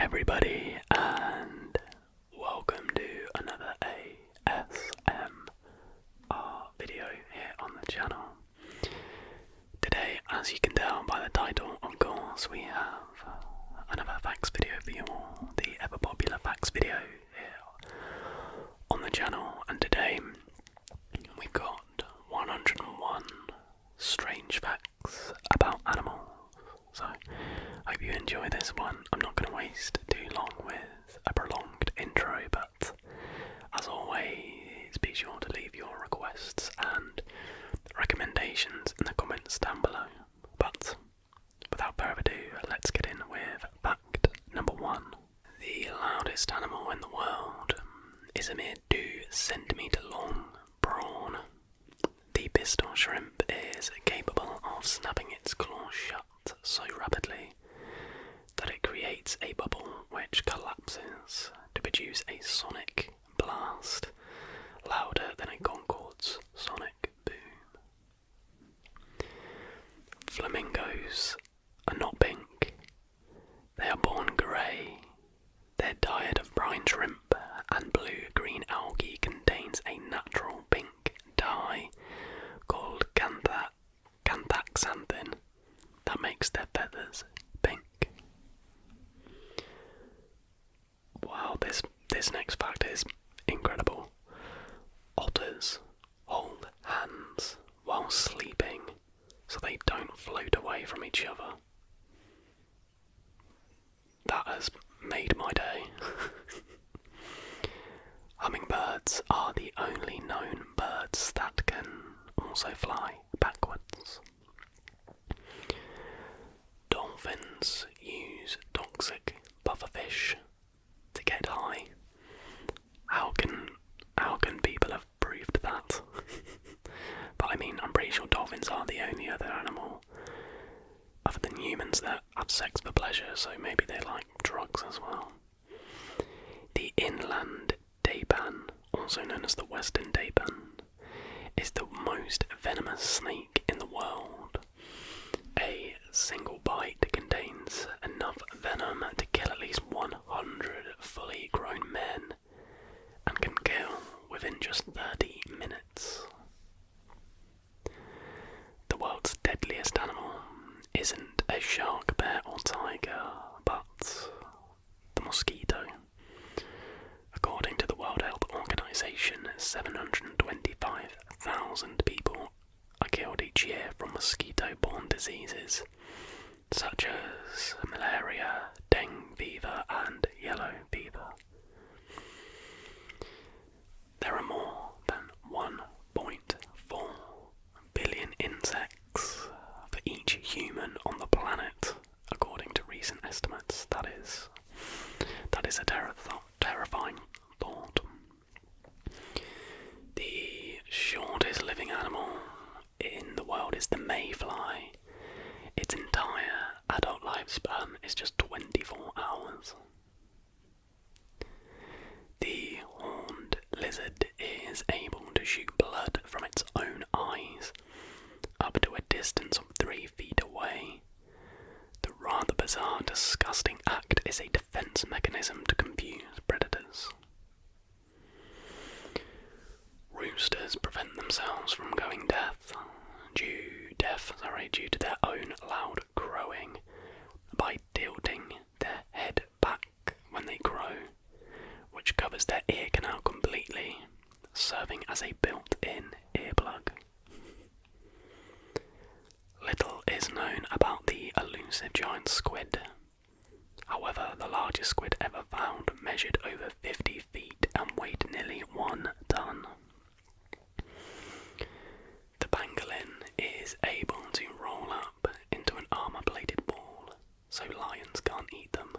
everybody, and welcome to another ASMR video here on the channel. Today, as you can tell by the title, of course, we have another facts video for you all, the ever popular facts video here on the channel, and today we've got 101 strange facts about animals. So, hope you enjoy this one. I'm not going to waste too long with a prolonged intro, but as always, be sure to leave your requests and recommendations in the comments down below. But without further ado, let's get in with fact number 1. The loudest animal in the world is a mere 2 centimetre long prawn. The pistol shrimp is capable of snapping its claws shut so rapidly that it creates a bubble which collapses to produce a sonic blast louder than a Concorde's sonic boom. Flamingos are not pink. They are born grey. Their diet of brine shrimp and blue-green algae contains a natural pink dye called canthaxanthin that makes their feathers pink. Wow, this next fact is incredible. Otters hold hands while sleeping so they don't float away from each other. That has made my day. Hummingbirds are the only known birds that can also fly backwards. Dolphins use toxic pufferfish to get high. How can people have proved that? But I mean, I'm pretty sure dolphins are the only other animal other than humans that have sex for pleasure, so maybe they like drugs as well. The inland taipan, also known as the western taipan, is the most venomous snake in the world. A single bite contains enough venom to kill at least 100 fully grown men and can kill within just 30 minutes. The world's deadliest animal isn't a shark, bear or tiger, but the mosquito. According to the World Health Organization, 725,000 people are killed each year from mosquito-borne diseases such as malaria, dengue fever and yellow fever. There are more than 1.4 billion insects for each human on the planet, according to recent estimates. That is a terrifying thought. The shortest living animal in the world is the mayfly. Its entire adult lifespan is just 24 hours. The horned lizard is able to shoot blood from its own eyes up to a distance of 3 feet away. The rather bizarre and disgusting act is a defense mechanism to confuse predators. Roosters prevent themselves from going deaf due to their own loud crowing by tilting their head back when they crow, which covers their ear canal completely, serving as a built-in earplug. Little is known about the elusive giant squid. However, the largest squid ever found measured over 50 feet and weighed nearly 1 ton. The pangolin is able to roll up into an armour-plated ball, so lions can't eat them.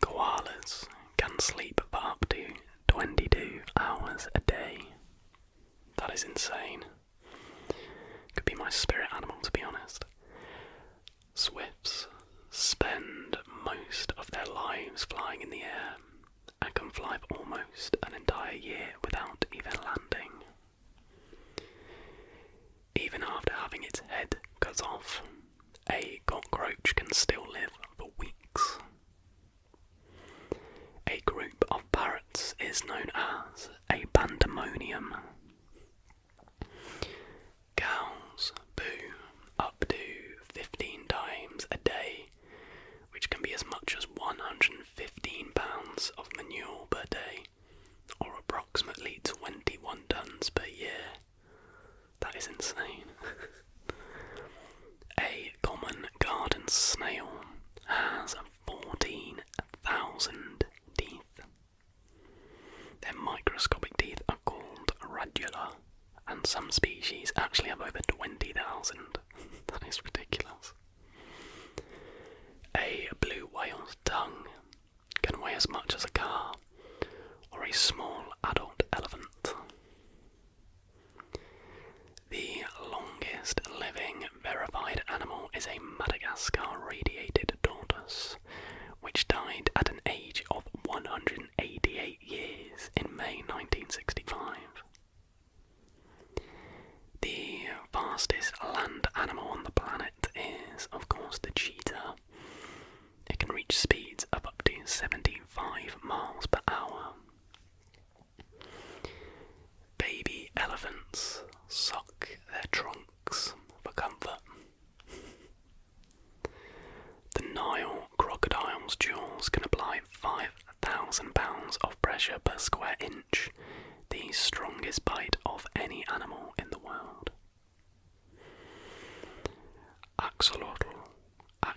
Koalas can sleep for up to 22 hours a day. That is insane. Could be my spirit animal, to be honest. Swifts spend most of their lives flying in the air and can fly for almost an entire year without even landing. Even after having its head cut off, a cockroach can still live for weeks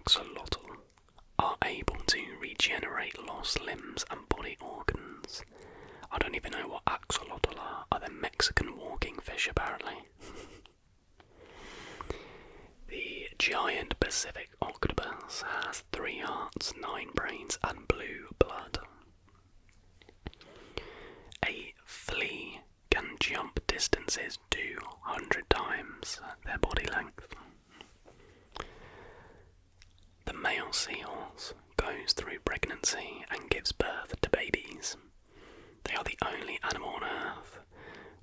axolotl are able to regenerate lost limbs and body organs. I don't even know what axolotl are. Are they Mexican walking fish, apparently? The giant Pacific octopus has 3 hearts, 9 brains, and blue blood. A flea can jump distances 200 times their body length. The male seahorse goes through pregnancy and gives birth to babies. They are the only animal on Earth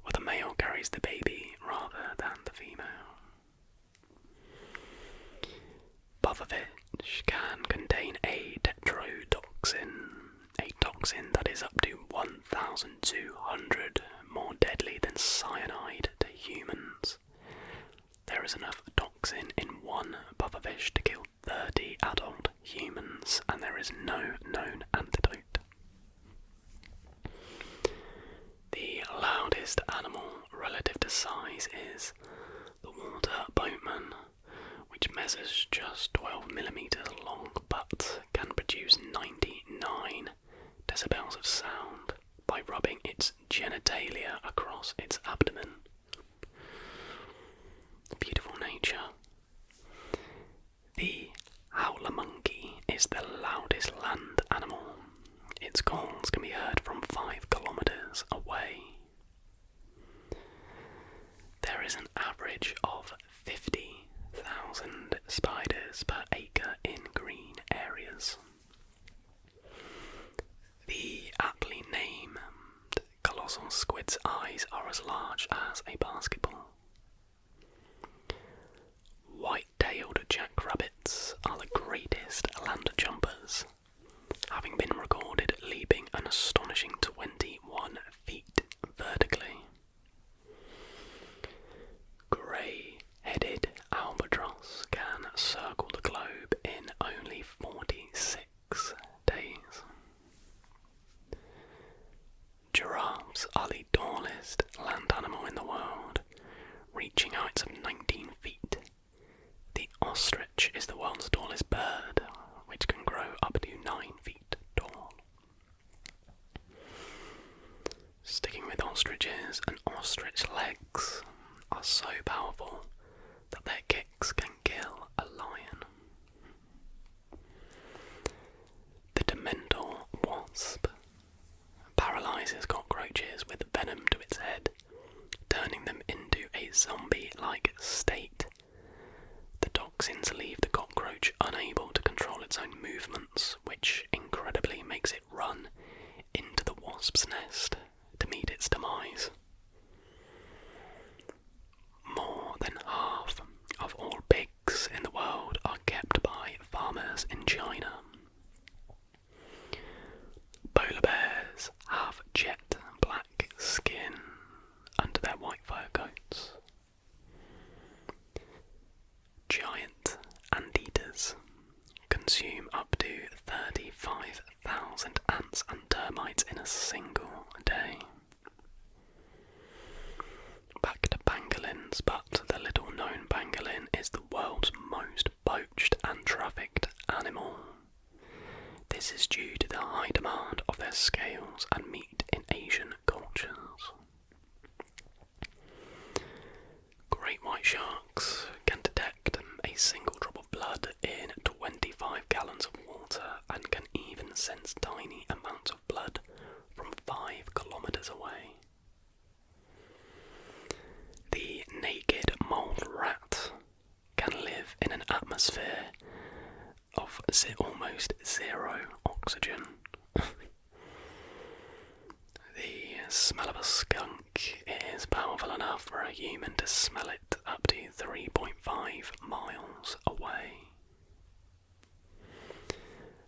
where the male carries the baby rather than the female. Pufferfish can contain a tetrodotoxin, a toxin that is up to 1,200 more deadly than cyanide to humans. There is enough toxin in one pufferfish to kill 30 adult humans, and there is no known antidote. The loudest animal relative to size is the water boatman, which measures just 12 millimeters long but can produce 99 decibels of sound by rubbing its genitalia across its abdomen. Beautiful nature. The howler monkey is the loudest land animal. Its calls can be heard from 5 kilometers away. There is an average of 50,000 spiders per acre in green areas. The aptly named colossal squid's eyes are as large as a basketball. White-tailed jackrabbits are the greatest land jumpers, having been recorded leaping an astonishing 21 feet vertically. Grey-headed albatross can circle the globe in only 46 days. Giraffes are the tallest land animal in the world, reaching heights of 19 feet. The ostrich is the world's tallest bird, which can grow up to 9 feet tall. Sticking with ostriches, an ostrich's legs are so powerful that their kicks can kill a lion. The dementor wasp paralyzes cockroaches with venom to its head, turning them into a zombie-like state. The toxins leave the cockroach unable to control its own movements, which incredibly makes it run into the wasp's nest to meet its demise. More than half of all pigs in the world are kept by farmers in China. Polar bears have jet black skin under their white fur coats. Giant anteaters consume up to 35,000 ants and termites in a single day. Back to pangolins, but the little known pangolin is the world's most poached and trafficked animal. This is due to the high demand of their scales and meat in Asian cultures. Great white sharks can detect a single drop of blood in 25 gallons of water and can even sense tiny amounts of blood from 5 kilometers away. The naked mole rat can live in an atmosphere of almost zero oxygen. The smell of a skunk is powerful enough for a human to smell it up to 3.5 miles away.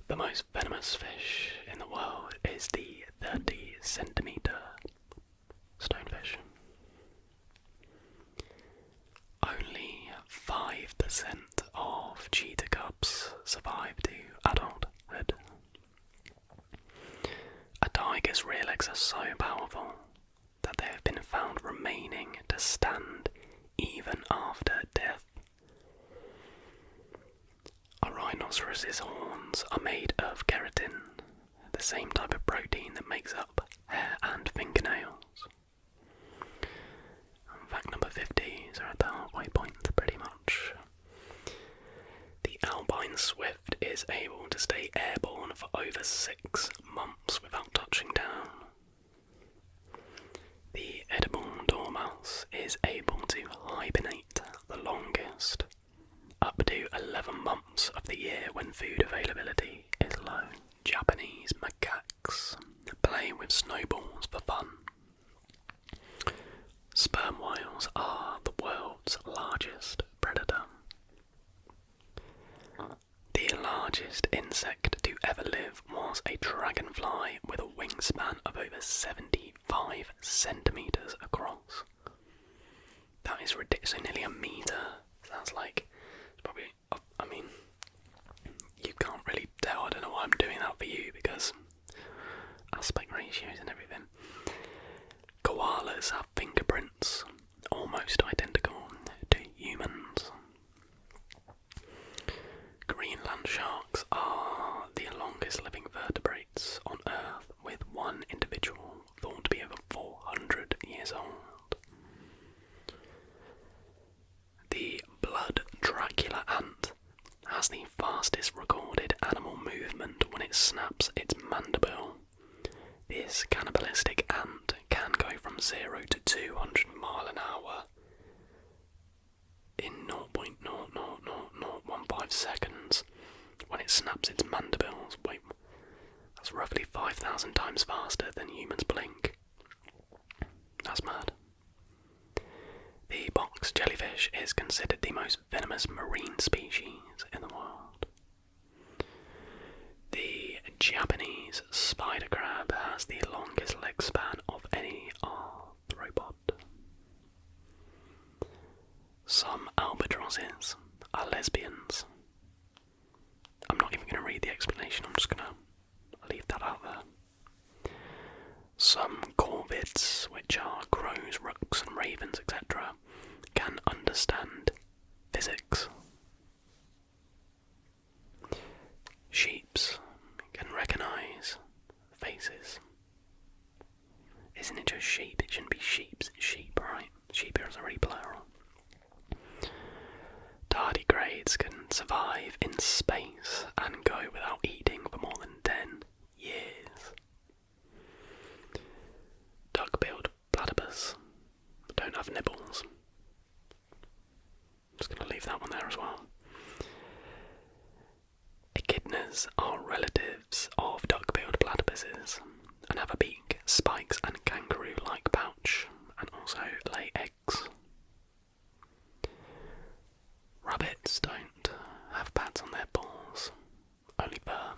The most venomous fish in the world is the 30-centimeter stonefish. Only 5% of cheetah cubs survive to adulthood. A tiger's rear legs are so powerful that they have been found remaining to stand even after death. A rhinoceros' horns are made of keratin, the same type of protein that makes up hair and fingernails. Fact number 50, so at the halfway point pretty much. The albine swift is able to stay airborne for over 6 months without touching down. The edible dormouse is able to hibernate the longest, up to 11 months of the year when food availability is low. Japanese macaques play with snowballs for fun. Sperm whales are the world's largest predator. The largest insect to ever live was a dragonfly with a wingspan of over 75 centimetres across. That is ridiculous, so nearly a metre. That's like, it's probably, I mean, you can't really tell, I don't know why I'm doing that for you, because aspect ratios and everything. Koalas have fingerprints almost identical to humans. Greenland sharks are the longest living vertebrates on Earth, with one individual thought to be over 400 years old. The blood Dracula ant has the fastest recorded animal movement when it snaps its mandible. This cannibalistic ant can go from 0 to 200 miles an hour in 0.00015 seconds when it snaps its mandibles. Wait, that's roughly 5,000 times faster than humans blink. That's mad. The box jellyfish is considered the most venomous marine species in the world. The Japanese spider crab has the longest leg span of any arthropod. Some albatrosses are lesbians. I'm not even going to read the explanation, I'm just going to leave that out there. Some corvids, which are crows, rooks and ravens, etc., can understand physics. Sheeps can recognise faces. Isn't it just sheep? It shouldn't be sheeps, it's sheep, right? Sheep is already plural. Tardigrades can survive in space and go without eating for more than 10 years. Duck-billed platypus don't have nibbles. I'm just going to leave that one there as well. Echidnas are relatives of duck-billed platypuses and have a beak, spikes and kangaroo-like pouch, and also lay eggs. Rabbits don't have pads on their paws, only fur.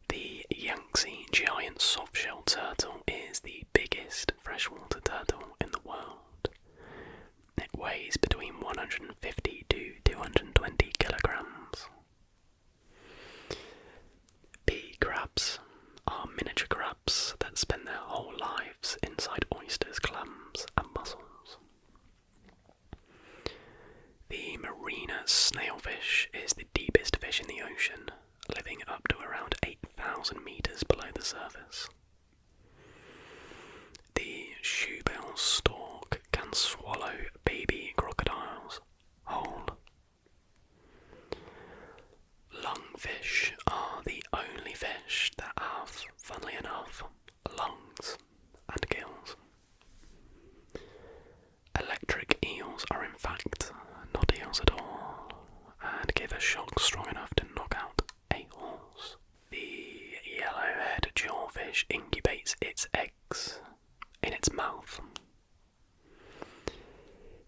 The Yangtze giant softshell turtle is the biggest freshwater turtle in the world. It weighs between 150 to 220 kilograms. Pea crabs are miniature crabs that spend their whole lives inside oysters, clams and mussels. The marina snailfish is the deepest fish in the ocean, living up to around 8,000 metres below the surface. The shoebill stork can swallow baby crocodiles whole. Lungfish are the only fish that have, funnily enough, lungs and gills. Electric eels are in fact not eels at all, and give a shock strong enough to knock out a horse. The yellowhead jawfish incubates its eggs in its mouth.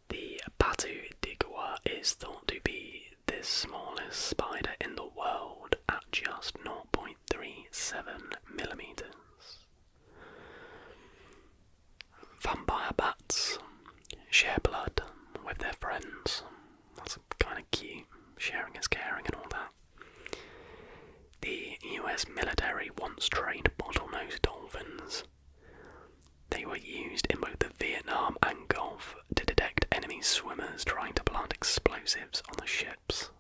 The Batu digua is thought to be the smallest spider in the world at just 0.37 millimeters. Vampire bats share blood with their friends. That's kind of cute, sharing is caring and all that. The US military once trained bottlenose dolphins. They were used in both the Vietnam and Gulf to detect enemy swimmers trying to plant explosives on the ships.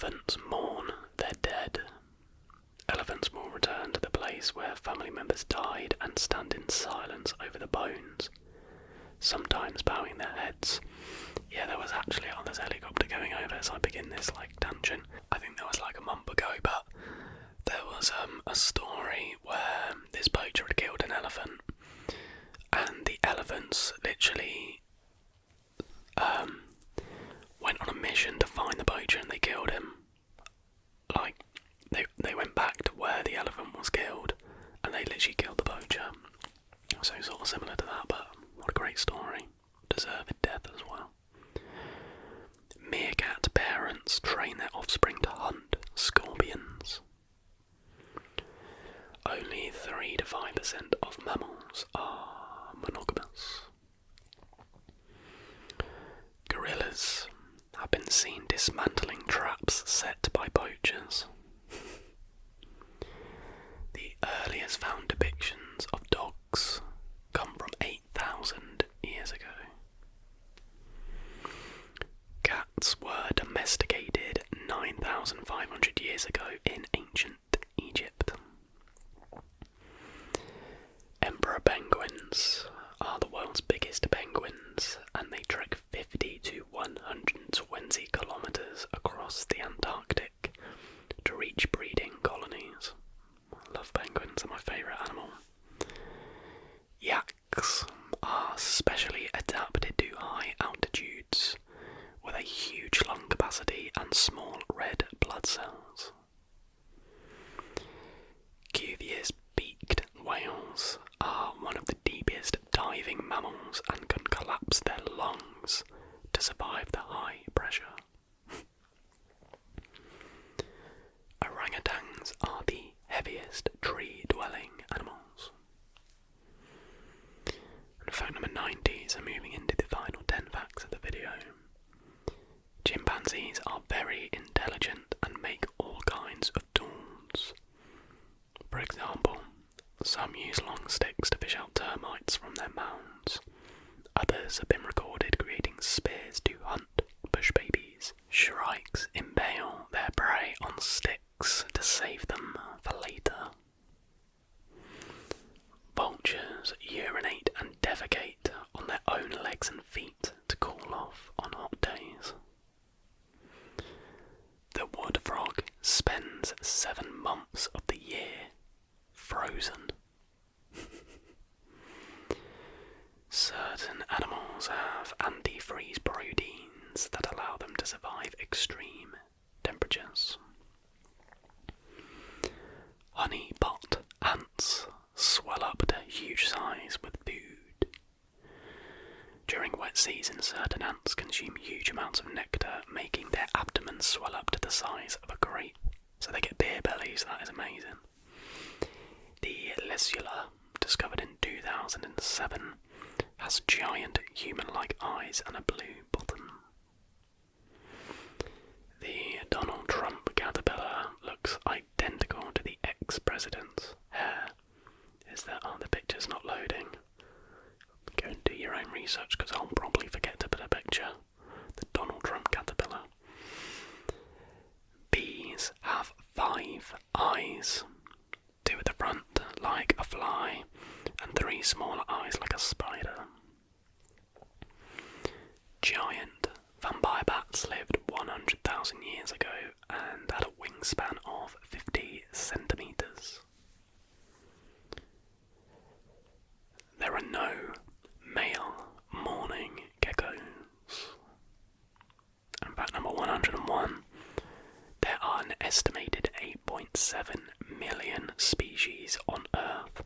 Elephants mourn their dead. Elephants will return to the place where family members died and stand in silence over the bones, sometimes bowing their heads. Yeah, there was actually this helicopter going over as I begin this tangent. I think that was a month ago, but there was a story where this poacher had killed an elephant, and the elephants literally went on a mission to find the poacher, and they killed him. They went back to where the elephant was killed, and they literally killed the poacher. So sort of similar to that, but what a great story. Deserved death as well. Meerkat parents train their offspring to hunt scorpions. Only 3 to 5% of mammals are monogamous. Gorillas have been seen dismantling traps set by poachers. The earliest found depictions of dogs come from 8,000 years ago. Cats were domesticated 9,500 years ago in ancient Egypt. Emperor penguins are the world's biggest penguins, and they trek 50 to 120 kilometers across the Antarctic to reach breeding colonies. I love penguins, they're my favourite animal. Yaks are specially adapted to high altitudes with a huge lung capacity and small red blood cells. Cuvier's beaked whales are one of the deepest diving mammals and can collapse their lungs to survive the high pressure. Orangutans are the heaviest tree-dwelling animals. And fact number 90, so moving into the final 10 facts of the video. Chimpanzees are very intelligent and make all kinds of tools. For example, some use long sticks to fish out termites from their mounds. Others have been recorded creating spears to hunt bush babies. Shrikes impale their prey on sticks to save them for later. Vultures urinate and defecate on their own legs and feet to cool off on hot days. The wood frog spends 7 months of the year frozen. Certain animals have antifreeze proteins that allow them to survive extreme temperatures. Honey pot ants swell up to huge size with food. During wet season, certain ants consume huge amounts of nectar, making their abdomens swell up to the size of a grape. So they get beer bellies, that is amazing. The Lysula, discovered in 2007, has giant human-like eyes and a blue bottom. The Donald Trump caterpillar looks identical to the ex-president's hair. The picture's not loading. Go and do your own research because I'll probably forget to put a picture. The Donald Trump caterpillar. Bees have 5 eyes. 2 at the front like a fly, and 3 smaller eyes like a spider. Giant vampire bats lived 100,000 years ago and had a wingspan of 50 centimetres. There are no male mourning geckos. And fact number 101, there are an estimated 8.7 million species on Earth,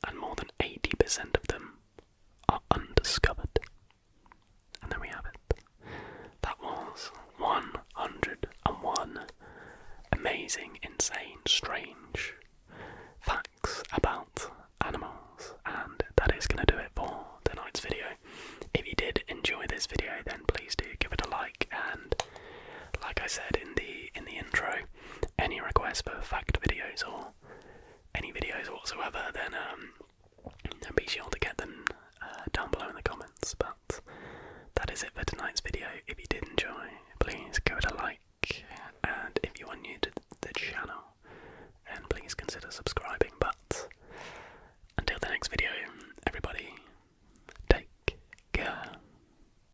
and more than 80% of them are undiscovered. And there we have it. That was 101 amazing, insane, strange facts about animals, and that is going to do it for tonight's video. If you did enjoy this video, then please do give it a like, and like I said in the intro, any requests for fact videos or any videos whatsoever, then be sure to get them down below in the comments. But that is it for tonight's video. If you did